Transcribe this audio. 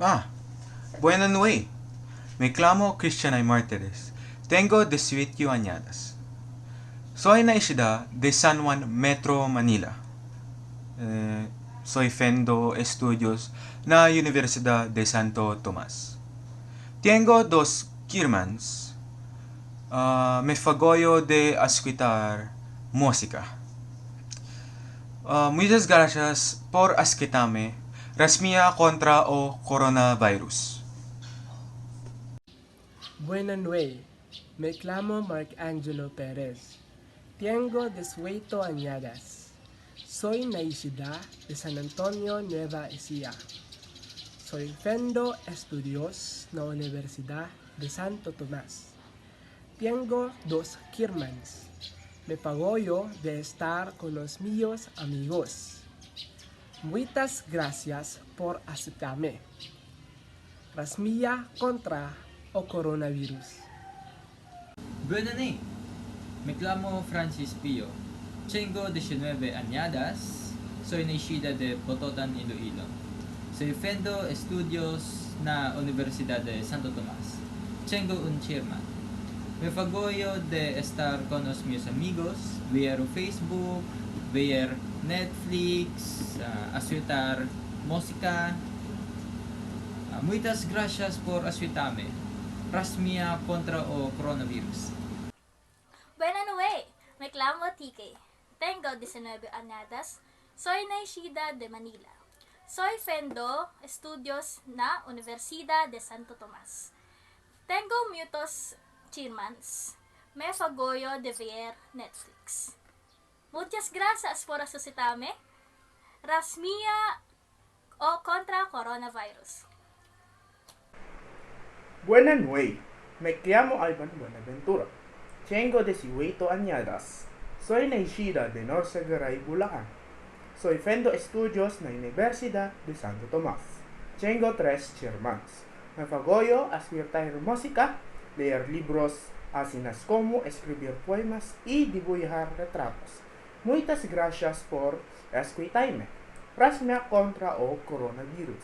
Ah, buena nue. Me clamo Christian Martires. Tengo 18 añadas. Soy naisida de San Juan, Metro Manila. Eh, Soy Fendo Estudios na Universidad de Santo Tomas. Tengo dos Kirmans. Me fagoyo de escuchar música. Muchas gracias por escucharme. Rasmia contra o coronavirus. Buena Nue, me llamo Marcangelo Pérez. Tengo 18 añadas. Soy naisida de San Antonio, Nueva Ecija. Soy Fendo Estudios na Universidad de Santo Tomás. Tengo dos Kirmans. Me pagoyo de estar con los míos amigos. Muchas gracias por aceptarme. Rasmia contra o coronavirus. Buenas noches, me llamo Francis Pio. Tengo 19 añadas. Soy nacida de Bototan, Iloilo. Soy Fendo Estudios na Universidad de Santo Tomás. Tengo un chairman. Me fagoyo de estar con los mis amigos, ver Facebook, ver Netflix, asuetar música. Muchas gracias por asuetarme. Rasmia contra o coronavirus. Buenas noches, me llamo TK. Tengo 19 añadas. Soy naicida de Manila. Soy Fendo Estudios na Universidad de Santo Tomás. Tengo muchos chirmans. Me fagoyo de ver Netflix. Muchas gracias por asustarme. Rasmia o contra coronavirus. Buenas noches, me llamo Alban Buenaventura. Tengo 18 añadas. Soy naisida de Norsagaray, Bulacan. Soy Fendo Estudios na Universidad de Santo Tomás. Tengo tres chairmans. Me fagoyo a escuchar música, leer libros, así como escribir poemas y dibujar retratos. Muchas gracias por escucharme. Rasmia contra o coronavirus.